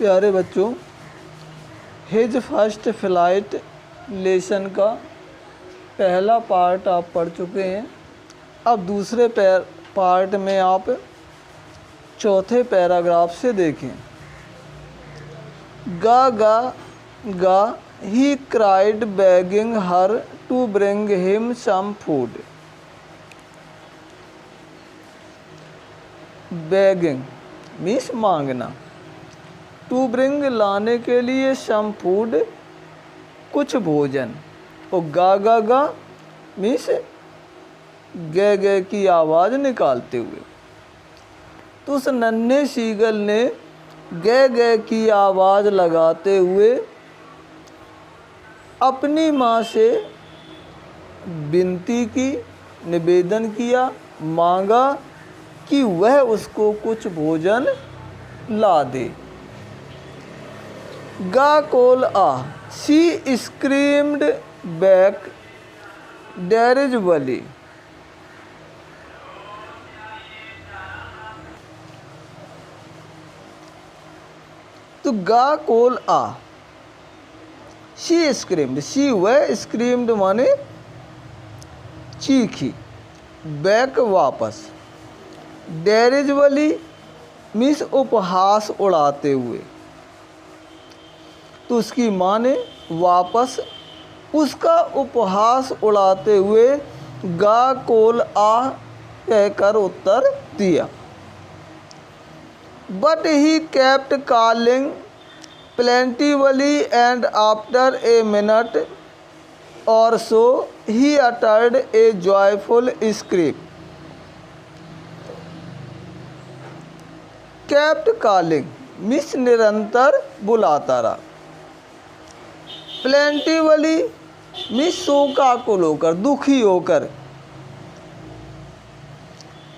प्यारे बच्चों, his first flight lesson का पहला पार्ट आप पढ़ चुके हैं। अब दूसरे पार्ट में आप चौथे पैराग्राफ से देखें। गा गा गा he cried begging her to bring him some food। begging means मांगना, टू ब्रिंग लाने के लिए, सम फूड कुछ भोजन, और गा गा गा मीन्स गे गे की आवाज़ निकालते हुए। तो उस नन्हे सीगल ने गे गे की आवाज़ लगाते हुए अपनी माँ से विनती की, निवेदन किया, मांगा कि वह उसको कुछ भोजन ला दे। गा कोल आ, शी स्क्रीम्ड बैक डेरिजवली। तो गा कोल आ, शी स्क्रीम्ड, शी वह, स्क्रीम्ड माने चीखी, बैक वापस, डेरिजवली मीन्स उपहास उड़ाते हुए। तो उसकी माँ ने वापस उसका उपहास उड़ाते हुए गा कोल आ कहकर उत्तर दिया। But he kept calling plaintively and after a minute और so he uttered a joyful scream. Kept calling means निरंतर बुलाता रहा, प्लेंटिवली मीन्स शोकाकुल होकर, दुखी होकर,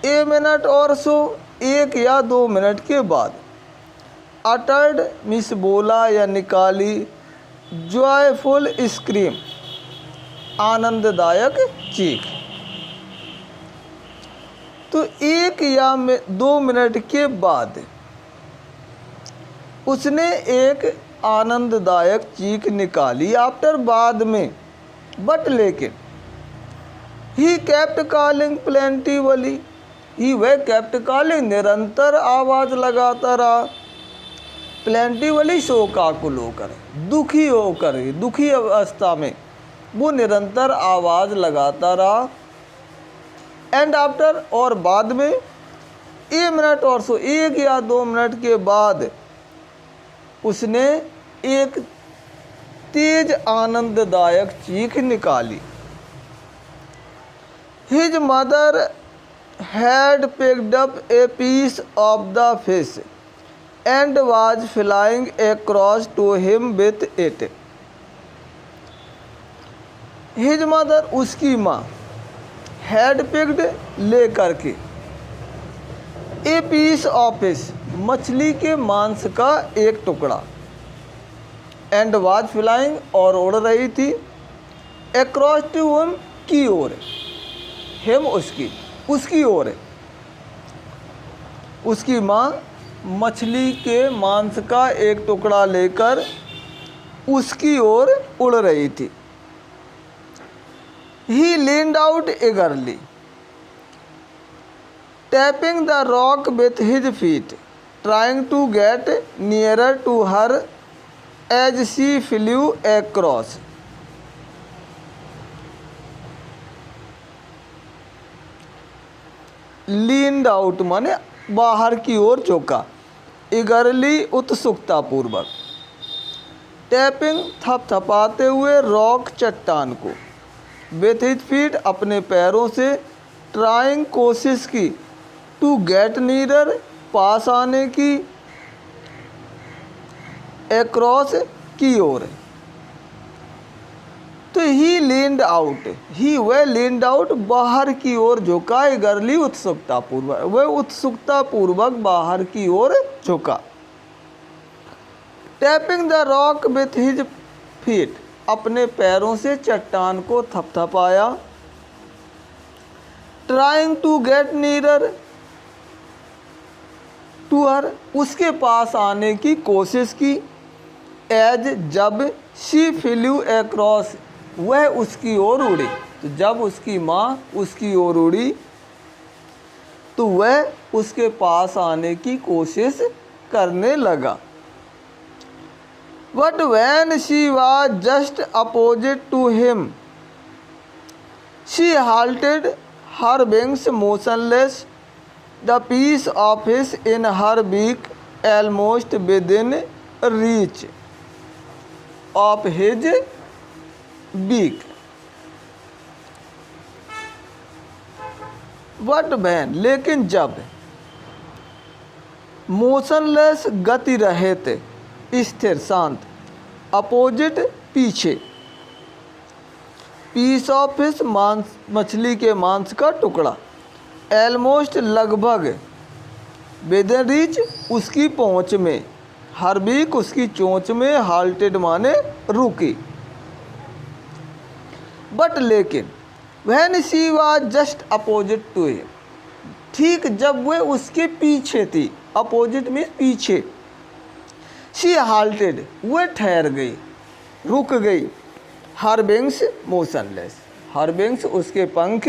ए मिनट और सो एक या 2 मिनट के बाद, अटर्ड मीन्स बोला या निकाली, जॉयफुल स्क्रीम आनंददायक चीख। तो 1 या 2 मिनट के बाद उसने एक आनंददायक चीख निकाली, आफ्टर बाद में, बट लेकिन, ही केप्ट कॉलिंग प्लेंटिवली, ही वह केप्ट कॉलिंग निरंतर आवाज़ लगाता रहा, प्लेंटिवली शोकाकुल होकर, दुखी होकर, दुखी अवस्था में वो निरंतर आवाज़ लगाता रहा। एंड आफ्टर और बाद में, ए मिनट और सो 1 या 2 मिनट के बाद उसने एक तेज आनंददायक चीख निकाली। His mother had picked up a piece of the fish and was flying across to him with it. His mother उसकी माँ, हैड पिक्ड ले करके, ए पीस ऑफ फिश मछली के मांस का एक टुकड़ा, एंड वाज फ्लाइंग और उड़ रही थी, अक्रॉस टू हिम की ओर, हिम उसकी ओर, उसकी माँ मछली के मांस का एक टुकड़ा लेकर उसकी ओर उड़ रही थी। He leaned out eagerly, tapping the rock with his feet, trying to get nearer to her as she flew across. Leaned out माने बाहर की ओर झुका, eagerly उत्सुकतापूर्वक, टैपिंग थपथपाते हुए, रॉक चट्टान को, विथ हिज फीट अपने पैरों से, ट्राइंग कोशिश की, टू गेट नीरर पास आने की, एक्रॉस की ओर। तो ही लीन्ड आउट, ही वह लीन्ड आउट बाहर की ओर झुका, गर्ली उत्सुकतापूर्वक, वह उत्सुकतापूर्वक बाहर की ओर झुका। Tapping the rock with his feet अपने पैरों से चट्टान को थपथपाया। Trying to get nearer to her, उसके पास आने की कोशिश की, एज जब शी फ्लू अक्रॉस, वह उसकी ओर उड़ी, तो जब उसकी माँ उसकी ओर उड़ी तो वह उसके पास आने की कोशिश करने लगा। But when she was just opposite to him she halted, her wings motionless, the piece of fish in her beak almost within reach of his beak. But when, लेकिन जब, मोशनलेस गति रहित, स्थिर शांत, अपोजिट पीछे, पीस ऑफ फिश मांस मछली के मांस का टुकड़ा, एलमोस्ट लगभग, विदिन रीच उसकी पहुंच में, हर बीक उसकी चोंच में, हाल्टेड माने रुकी। बट लेकिन when she was just opposite to him, ठीक जब वह उसके पीछे थी, अपोजिट में पीछे, शी हाल्टेड, वह ठहर गई, रुक गई, her wings motionless, her wings उसके पंख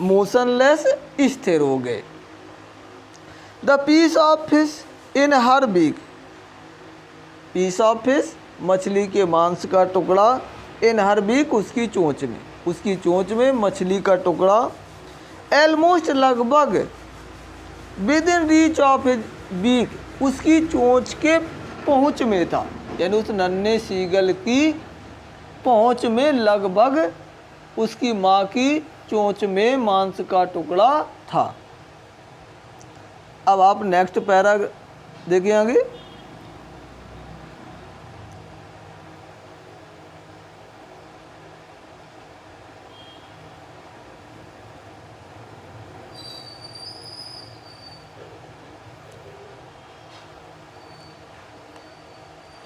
मोशनलेस स्थिर हो गए, the piece of fish in her beak, piece of fish मछली के मांस का टुकड़ा, इन हर बीक उसकी चोंच में, उसकी चोंच में मछली का टुकड़ा, एलमोस्ट लगभग, within reach of his beak उसकी चोंच के पहुंच में था, यानी उस नन्हे सीगल की पहुंच में लगभग उसकी माँ की चोंच में मांस का टुकड़ा था। अब आप नेक्स्ट पैरा देखिए आगे।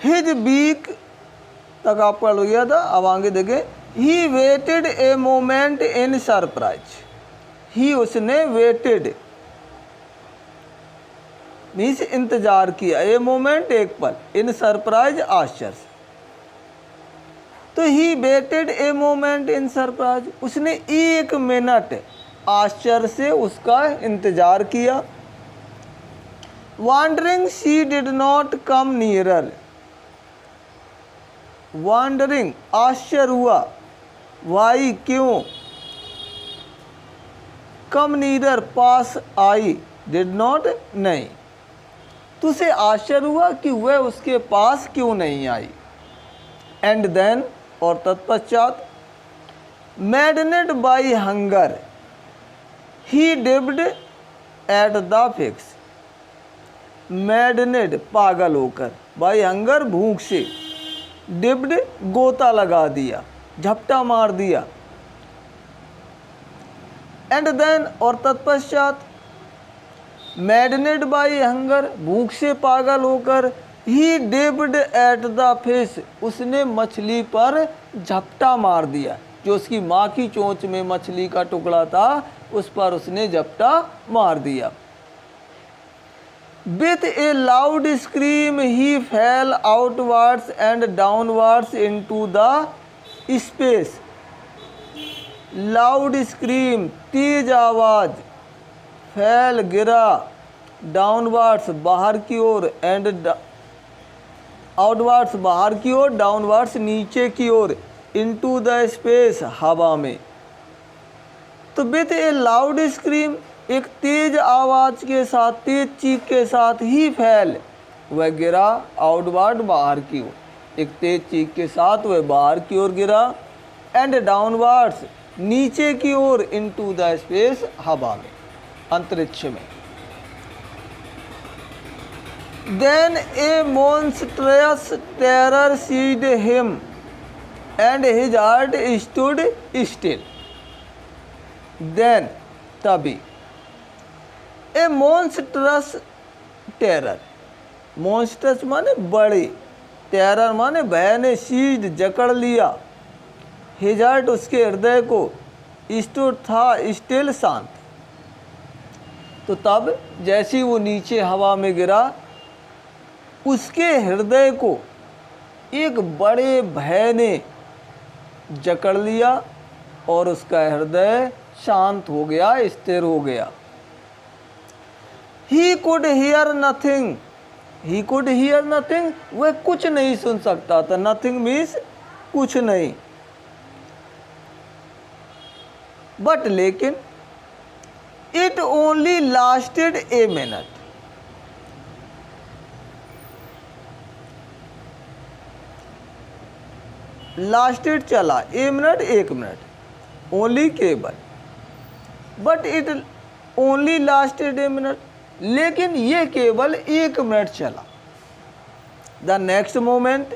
हिज बीक तक आप पढ़ गया था, अब आगे देखें। He waited a moment in surprise, he उसने वेटेड मीन्स इंतजार किया, ए मोमेंट एक पल, इन सरप्राइज आश्चर्य से, तो he waited a moment in surprise, उसने एक मिनट आश्चर्य से उसका इंतजार किया। Wondering she did not come nearer, wondering आश्चर्य हुआ, वाई क्यों, कम नीडर पास आई, डिड नॉट नहीं, तो उसे आश्चर्य हुआ कि वह उसके पास क्यों नहीं आई। एंड देन और तत्पश्चात, मैडनेड बाई हंगर ही डिब्ड एट द फिक्स, मैडनेड पागल होकर, बाई हंगर भूख से, डिब्ड गोता लगा दिया, झपटा मार दिया। एंड देन और तत्पश्चात, मैडनेड बाई हंगर भूख से पागल होकर, ही डिब्ड एट द फिश उसने मछली पर झपटा मार दिया, जो उसकी माँ की चोंच में मछली का टुकड़ा था उस पर उसने झपटा मार दिया। With a loud scream he fell outwards and downwards into the space. Loud scream तेज आवाज, fell गिरा, downwards बाहर की ओर, and outwards बाहर की ओर, downwards नीचे की ओर, into the space हवा में। तो with a loud scream एक तेज आवाज के साथ, तेज चीख के साथ, ही फैल वह गिरा, आउटवर्ड बाहर की ओर, एक तेज चीख के साथ वह बाहर की ओर गिरा, एंड डाउनवर्ड्स नीचे की ओर, इनटू द स्पेस हवा में, अंतरिक्ष में। Then a monstrous terror seized him and his heart stood still, then तभी, ए मॉन्स्ट्रस टेरर, मॉन्स्ट्रस माने बड़ी, टेरर माने भय ने, सीड जकड़ लिया, हिज हार्ट उसके हृदय को, स्टूड था, स्टिल शांत, तो तब जैसे वो नीचे हवा में गिरा, उसके हृदय को एक बड़े भय ने जकड़ लिया और उसका हृदय शांत हो गया, स्थिर हो गया। He could hear nothing. He could hear nothing. वह कुछ नहीं सुन सकता था। Nothing means कुछ नहीं। But लेकिन it only lasted a minute. Lasted चला, a minute, एक मिनट, only केवल, but it only lasted a minute, लेकिन ये केवल एक मिनट चला। The next moment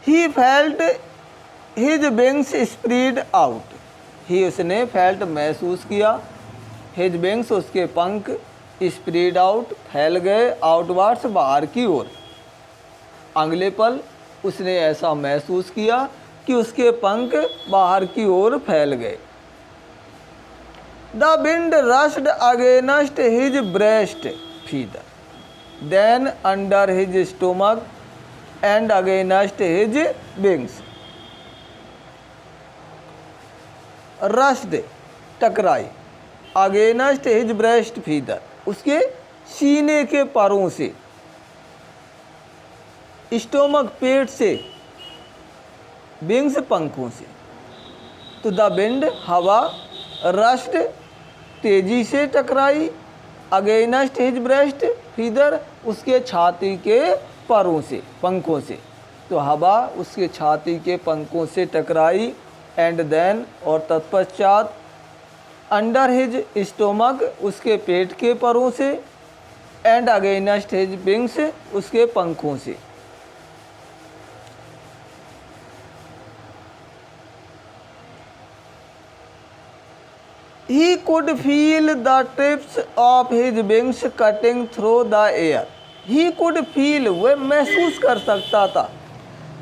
he felt his wings spread out. उसने felt महसूस किया, his wings उसके पंख spread out फैल गए, outwards बाहर की ओर। अगले पल उसने ऐसा महसूस किया कि उसके पंख बाहर की ओर फैल गए। The wind rushed against his breast feather, then under his stomach and against his wings. Rushed टकराई, against his breast feather उसके सीने के परों से, स्टोमक पेट से, विंग्स पंखों से। तो द विंड हवा, रस्ट तेजी से टकराई, अगेंस्ट हिज ब्रेस्ट फीदर उसके छाती के परों से, पंखों से। तो हवा उसके छाती के पंखों से टकराई, एंड देन और तत्पश्चात अंडर हिज स्टोमक उसके पेट के परों से, एंड अगेंस्ट हिज विंग्स उसके पंखों से। He could feel the tips of his wings cutting through the air. He could feel वह महसूस कर सकता था,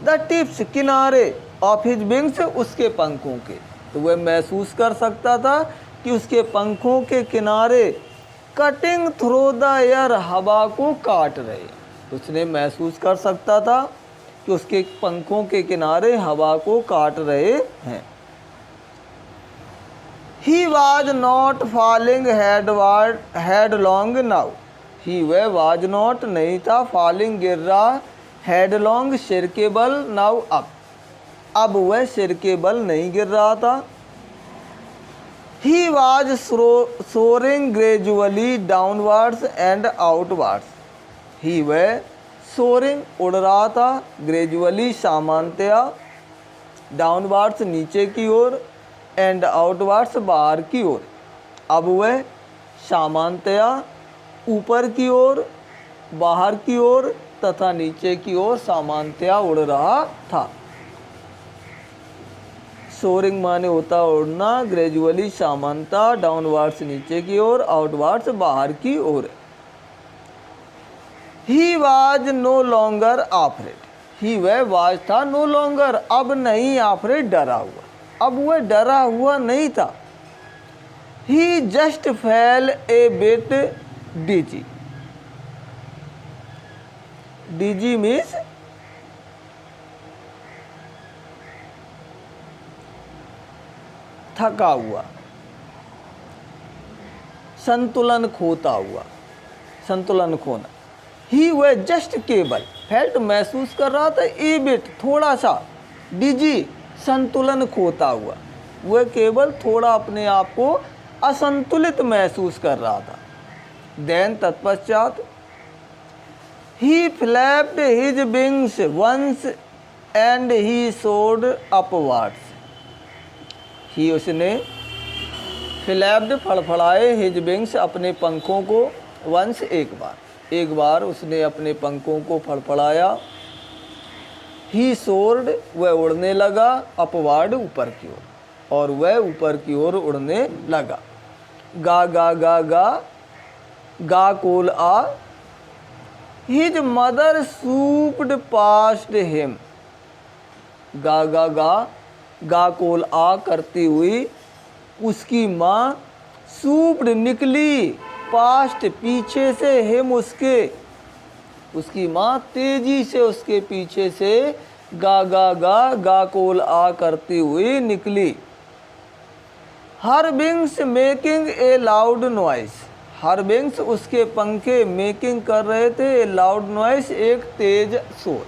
the tips किनारे of his wings उसके पंखों के। तो वह महसूस कर सकता था कि उसके पंखों के किनारे cutting through the air हवा को काट रहे। तो उसने महसूस कर सकता था कि उसके पंखों के किनारे हवा को काट रहे हैं। He was not falling headlong now. He वह was not नहीं था, falling गिर रहा, headlong सिर के बल, now up अब वह सिर के बल नहीं गिर रहा था। He was soaring gradually downwards and outwards. He वह soaring उड़ रहा था, gradually सामान्यतया, downwards नीचे की ओर, एंड आउटवर्ड्स बाहर की ओर। अब वह सामान्यतया ऊपर की ओर, बाहर की ओर तथा नीचे की ओर सामान्यतया उड़ रहा था। सोरिंग माने होता उड़ना, ग्रेजुअली सामान्यतः, डाउनवर्ड्स नीचे की ओर, आउटवर्ड्स बाहर की ओर। He was no longer afraid. He वह वाज था, नो लॉन्गर अब नहीं, आफ्रेड डरा हुआ, अब वह डरा हुआ नहीं था। He just felt a bit dizzy. Dizzy means थका हुआ, संतुलन खोता हुआ, संतुलन खोना। ही वह जस्ट केवल, फेल्ट महसूस कर रहा था, ए बिट थोड़ा सा, डिजी संतुलन खोता हुआ, वह केवल थोड़ा अपने आप को असंतुलित महसूस कर रहा था। देन तत्पश्चात he flapped his wings once and he soared upwards. He उसने फ्लैप्ड फड़फड़ाए, हिज विंग्स अपने पंखों को, वंस एक बार उसने अपने पंखों को फड़फड़ाया। ही सोर्ड वह उड़ने लगा, अपवार्ड ऊपर की ओर, और वह ऊपर की ओर उड़ने लगा। गा गा गा गा गा कोल आ। His mother swooped past him. गा गा गा गा कोल आ करती हुई उसकी माँ सूप्ड निकली, पास्ट पीछे से, हिम उसके, उसकी माँ तेजी से उसके पीछे से गा गा गा गा कोल आ करती हुई निकली। हर wings making a loud noise, her wings उसके पंखे मेकिंग कर रहे थे ए लाउड नॉइस एक तेज शोर,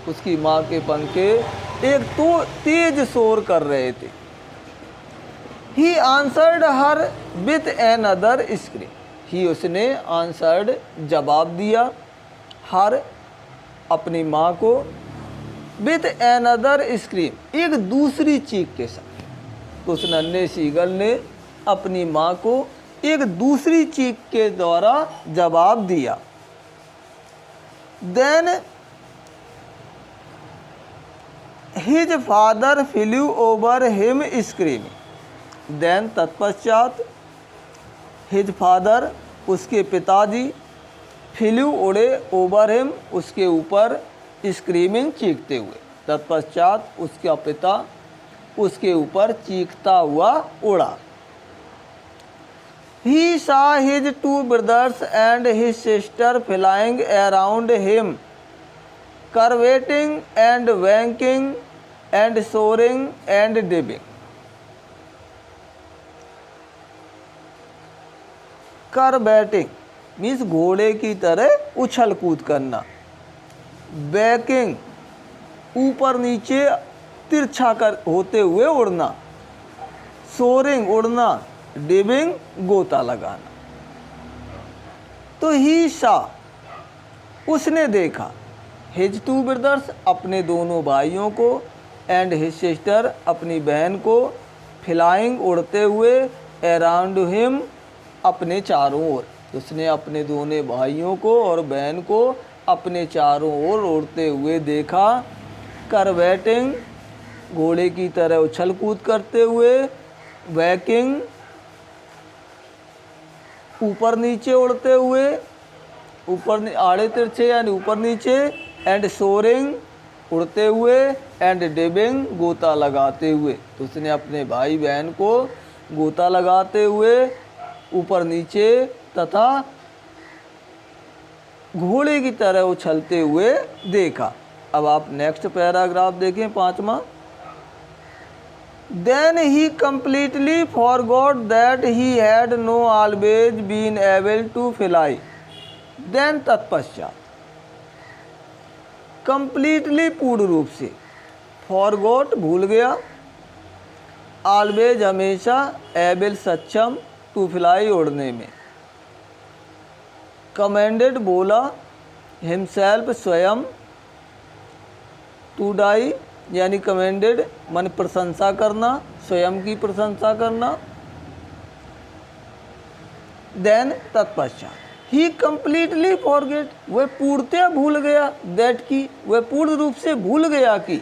उसकी माँ के पंखे एक तो तेज शोर कर रहे थे। He answered her with another scream, he उसने आंसर्ड जवाब दिया, हर अपनी माँ को, विथ एन अदर स्क्रीम एक दूसरी चीख के साथ। तो उस नन्हे सीगल ने अपनी माँ को एक दूसरी चीख के द्वारा जवाब दिया। Then his father flew over him screaming, then तत्पश्चात हिज फादर उसके पिताजी, फ्लू उड़े ओवर हिम उसके ऊपर, स्क्रीमिंग चीखते हुए, तत्पश्चात उसका पिता उसके ऊपर चीखता हुआ उड़ा। He saw his two brothers and his sister flying around him, curveting and wanking and soaring and dipping. Curveting means घोड़े की तरह उछल कूद करना, बैकिंग ऊपर नीचे तिरछा कर होते हुए उड़ना, सोरिंग उड़ना, डिबिंग गोता लगाना। तो ही सा उसने देखा, हिज टू ब्रदर्स अपने दोनों भाइयों को, एंड हिज सिस्टर अपनी बहन को, फ्लाइंग उड़ते हुए, अराउंड हिम अपने चारों ओर, उसने अपने दोनों भाइयों को और बहन को अपने चारों ओर उड़ते हुए देखा। करवेटिंग घोड़े की तरह उछल कूद करते हुए, वैकिंग ऊपर नीचे उड़ते हुए, ऊपर आड़े तिरछे यानी ऊपर नीचे, एंड सोरिंग उड़ते हुए, एंड डिबिंग गोता लगाते हुए। तो उसने अपने भाई बहन को गोता लगाते हुए ऊपर नीचे तथा घोड़े की तरह उछलते हुए देखा। अब आप नेक्स्ट पैराग्राफ देखें 5वां। Then he completely forgot that he had no always been able to fly. Then तत्पश्चात completely पूर्ण रूप से, forgot भूल गया, always हमेशा, able सक्षम, to fly उड़ने में, commanded बोला, himself स्वयं, to die यानी कमेंडेड मन प्रशंसा करना, स्वयं की प्रशंसा करना। देन तत्पश्चात ही कम्प्लीटली फॉरगेट वह पूर्णतः भूल गया, दैट की वह पूर्ण रूप से भूल गया कि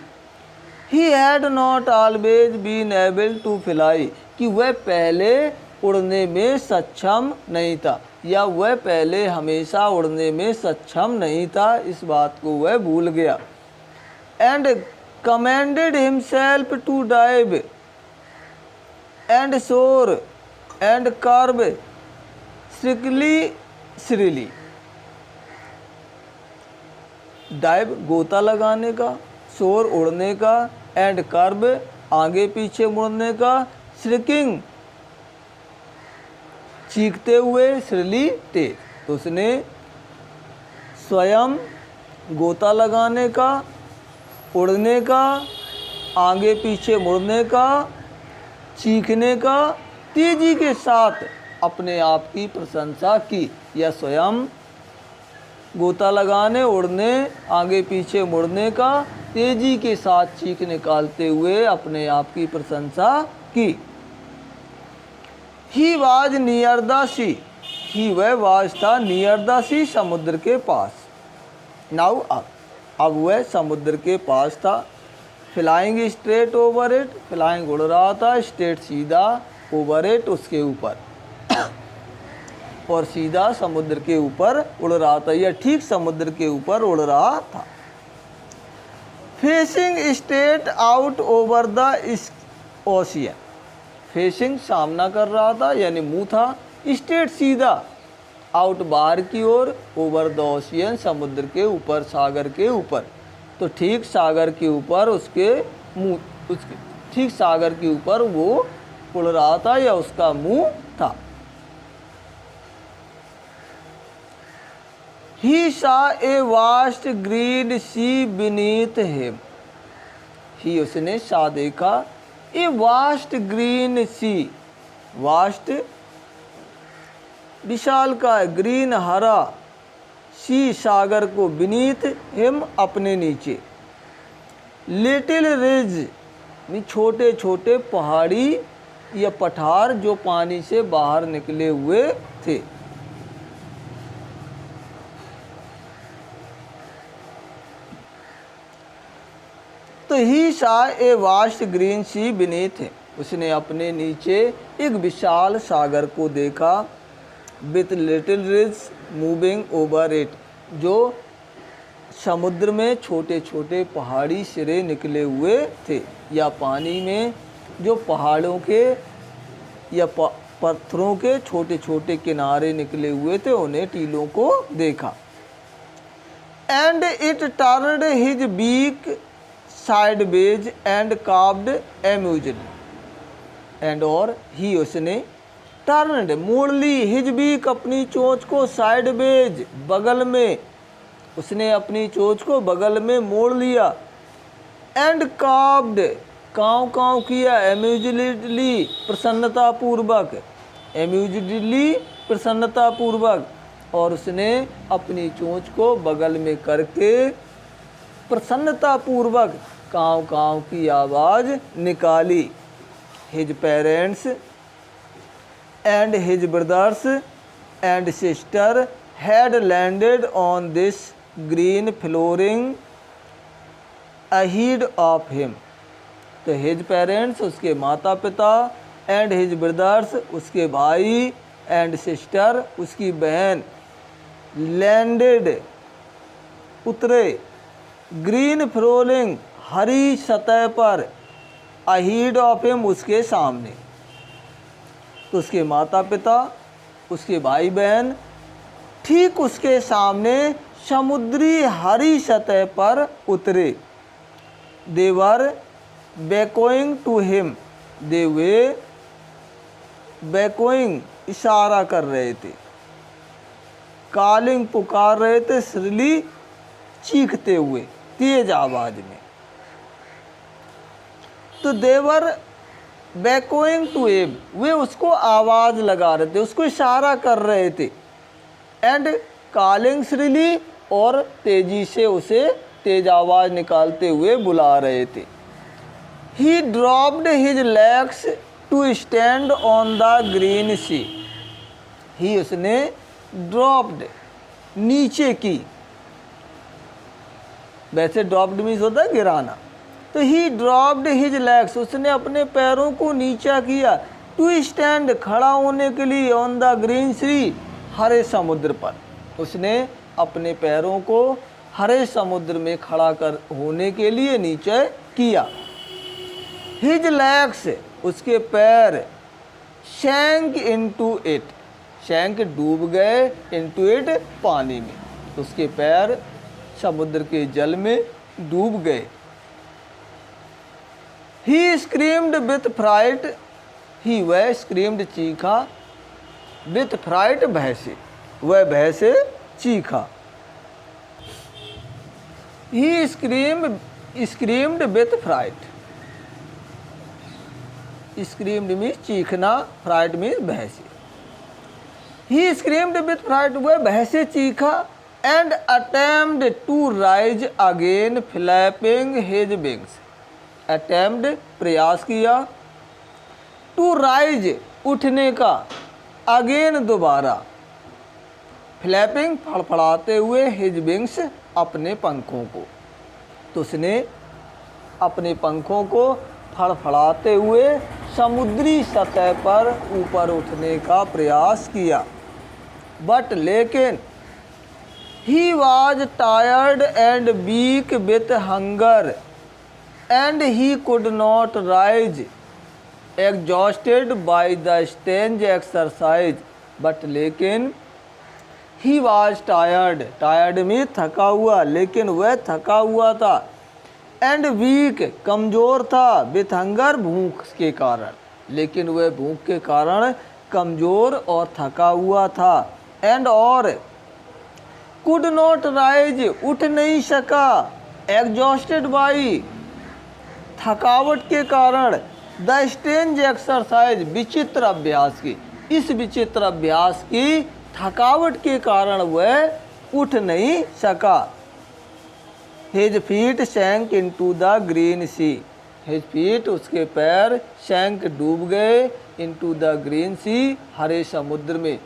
he had not always been able to fly कि वह पहले उड़ने में सक्षम नहीं था, या वह पहले हमेशा उड़ने में सक्षम नहीं था, इस बात को वह भूल गया। And commanded himself to dive and soar and curve shrilly, dive गोता लगाने का, सोर उड़ने का, एंड कर्व आगे पीछे मुड़ने का, श्रिकिंग चीखते हुए, श्रिली तेज। तो उसने स्वयं गोता लगाने का, उड़ने का, आगे पीछे मुड़ने का, चीखने का, तेजी के साथ अपने आप की प्रशंसा की, या स्वयं गोता लगाने, उड़ने, आगे पीछे मुड़ने का, तेजी के साथ चीख निकालते हुए अपने आप की प्रशंसा की। ही वाज नियर द सी, ही वह वाज था, नियर द सी समुद्र के पास। नाउ अब वह समुद्र के पास था। Flying straight over it, flying उड़ रहा था, स्ट्रेट सीधा, ओवर इट उसके ऊपर, और सीधा समुद्र के ऊपर उड़ रहा था, या ठीक समुद्र के ऊपर उड़ रहा था। Facing straight out over the ocean, facing सामना कर रहा था यानी मुंह था, स्ट्रेट सीधा आउट बाहर की ओर, ओवर द ओशियन समुद्र के ऊपर, सागर के ऊपर। तो ठीक सागर के ऊपर उसके मुंह, उसके ठीक सागर के ऊपर वो उड़ रहा था या उसका मुंह था। He saw a vast green sea beneath him. He उसने सा देखा, a vast green sea, vast विशाल का, ग्रीन हरा, सी सागर को, beneath him अपने नीचे, लिटिल रिज छोटे छोटे पहाड़ी या पठार जो पानी से बाहर निकले हुए थे। तो he saw a vast green sea beneath him, उसने अपने नीचे एक विशाल सागर को देखा, with little ridge moving over it, जो समुद्र में छोटे छोटे पहाड़ी सिरे निकले हुए थे, या पानी में जो पहाड़ों के या पत्थरों के छोटे छोटे किनारे निकले हुए थे, उन्हें टीलों को देखा। And it turned his beak sideways and cawed amusedly, and और ही उसने टर्न्ड मोड़ ली, हिज बीक अपनी चोंच को, साइडवेज बगल में, उसने अपनी चोंच को बगल में मोड़ लिया, एंड कार्व्ड काँव काँव किया, एम्यूजली प्रसन्नता पूर्वक, एम्यूजली प्रसन्नता पूर्वक, और उसने अपनी चोंच को बगल में करके प्रसन्नता पूर्वक काँव काँव की आवाज़ निकाली। His parents and his brothers and sister had landed on this green flooring ahead of him. तो हिज पेरेंट्स उसके माता पिता, एंड हिज ब्रदर्स उसके भाई, एंड सिस्टर उसकी बहन, लैंडेड उतरे, ग्रीन फ्लोरिंग हरी सतह पर, अहीड ऑफ हिम उसके सामने। तो उसके माता पिता, उसके भाई बहन ठीक उसके सामने समुद्री हरी सतह पर उतरे। दे वर बेकोइंग टू हिम, दे वे बेकोइंग इशारा कर रहे थे, कॉलिंग पुकार रहे थे, श्रीली चीखते हुए तेज आवाज में। तो देवर बैकोइंग टू हिम, वे उसको आवाज लगा रहे थे, उसको इशारा कर रहे थे, एंड कॉलिंग श्रीली, और तेजी से उसे तेज आवाज निकालते हुए बुला रहे थे। He dropped his legs to stand on the green sea, he उसने ड्रॉप्ड नीचे की, वैसे ड्रॉप्ड मीन्स होता है गिराना, तो ही ड्रॉप्ड हिज लेग्स, उसने अपने पैरों को नीचा किया, टू स्टैंड खड़ा होने के लिए, ऑन द ग्रीन सी हरे समुद्र पर, उसने अपने पैरों को हरे समुद्र में खड़ा कर होने के लिए नीचे किया। हिज लेग्स उसके पैर, शैंक इनटू इट, शैंक डूब गए, इनटू इट पानी में, उसके पैर समुद्र के जल में डूब गए। ही स्क्रीम्ड विथ फ्राइट, ही वह स्क्रीम्ड चीखा, विथ फ्राइट भय से, वह भय से चीखा। He screamed with fright, screamed means चीखना, फ्राइट मीन्स भय से। ही स्क्रीम्ड विथ फ्राइट, वह भय से चीखा, and attempt to rise again flapping his wings, attempt प्रयास किया, टू राइज उठने का, अगेन दोबारा, फ्लैपिंग फड़फड़ाते हुए, हिज विंग्स अपने पंखों को, तो उसने अपने पंखों को फड़फड़ाते हुए समुद्री सतह पर ऊपर उठने का प्रयास किया। बट लेकिन he was tired and weak with hunger and he could not rise, exhausted by the strange exercise, but लेकिन ही वॉज टायर्ड, टायर्ड में थका हुआ, लेकिन वह थका हुआ था। एंड वीक, कमज़ोर था। विथ हंगर, भूख के कारण, लेकिन वह भूख के कारण कमज़ोर और थका हुआ था। एंड और कुड नॉट राइज, उठ नहीं सका। एग्जॉस्टेड बाई, थकावट के कारण। द स्ट्रेंज एक्सरसाइज, विचित्र अभ्यास की, इस विचित्र अभ्यास की थकावट के कारण वह उठ नहीं सका। His feet sank into the green sea, his feet, उसके पैर, सैंक, डूब गए, इनटू द ग्रीन सी, हरे समुद्र में,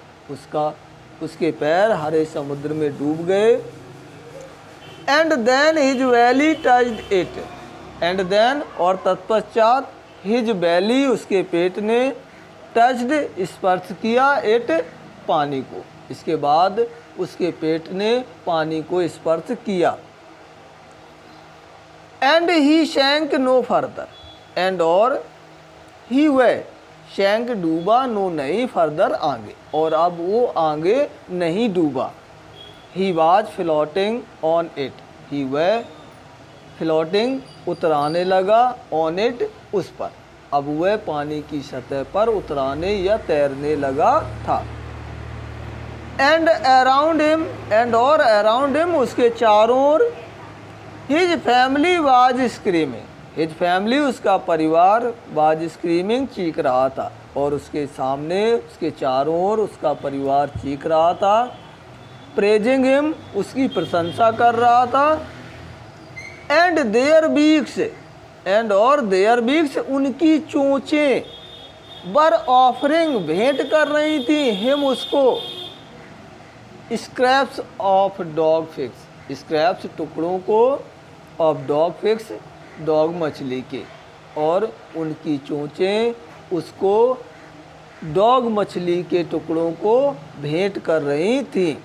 उसके पैर हरे समुद्र में डूब गए। And then his belly touched it, and then, और तत्पश्चात, हिज वैली, उसके पेट ने, टच्ड, स्पर्श किया, इट, पानी को, इसके बाद उसके पेट ने पानी को स्पर्श किया। And he sank no further, and और ही वह, शैंक डूबा, नो नहीं, फर्दर आगे, और अब वो आगे नहीं डूबा। He was floating on it, he वह फ्लोटिंग, उतराने लगा, ऑन इट, उस पर, अब वह पानी की सतह पर उतराने या तैरने लगा था। एंड अराउंड हिम, एंड और अराउंड हिम, उसके चारों ओर। His family was screaming, his family, उसका परिवार, वाज स्क्रीमिंग, चीख रहा था, और उसके सामने, उसके चारों ओर उसका परिवार चीख रहा था। प्रेजिंग हिम, उसकी प्रशंसा कर रहा था। एंड देयर बीक्स, एंड और देयर बीक्स, उनकी चोंचें, बर ऑफरिंग, भेंट कर रही थी, हिम, उसको, scraps of dog fix, scraps, टुकड़ों को, ऑफ डॉग फिक्स, डॉग मछली के, और उनकी चोंचें उसको डॉग मछली के टुकड़ों को भेंट कर रही थी।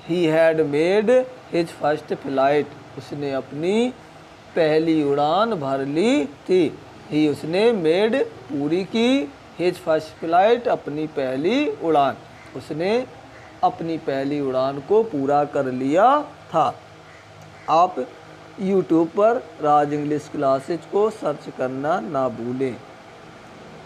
He had made his first flight, उसने अपनी पहली उड़ान भर ली थी। ही, उसने, मेड, पूरी की, हिज फर्स्ट फ्लाइट, अपनी पहली उड़ान, उसने अपनी पहली उड़ान को पूरा कर लिया था। आप YouTube पर राज इंग्लिश क्लासेज को सर्च करना ना भूलें,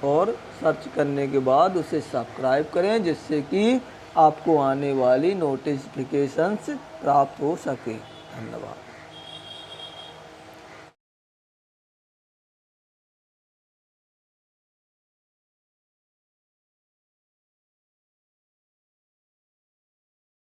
और सर्च करने के बाद उसे सब्सक्राइब करें, जिससे कि आपको आने वाली नोटिफिकेशंस प्राप्त हो सके। धन्यवाद।